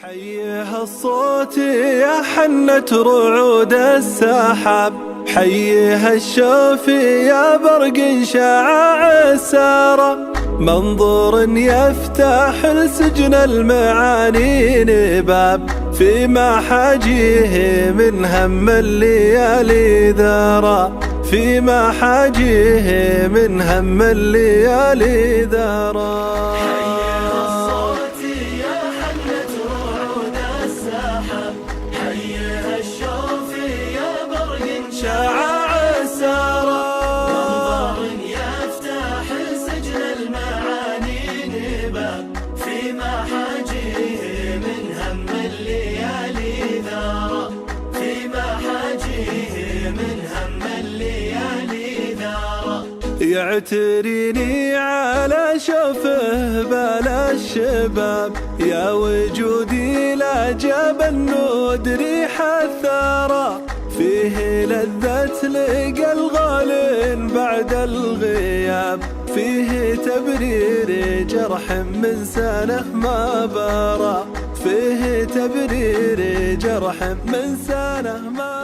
حيها الصوت يا حنة رعود السحاب، حيها الشوفي يا برق شعاع السارة، منظور يفتح لسجن المعاني باب، في محاجيه من هم الليالي ذرى، في محاجيه من هم الليالي ذرى. حيها الشوفي يا برق شعاع السارة، منظر يفتح سجن المعاني نباب، في محاجيه من هم الليالي ذرى، في محاجيه من هم الليالي ذرى. يعتريني على شوفه بلا الشباب، يا وجودي لا جاب النود ريح الثرى، فيه لذة لقى الغالين بعد الغياب، فيه تبرير جرح من سنة ما برى، فيه تبرير جرح من سنة ما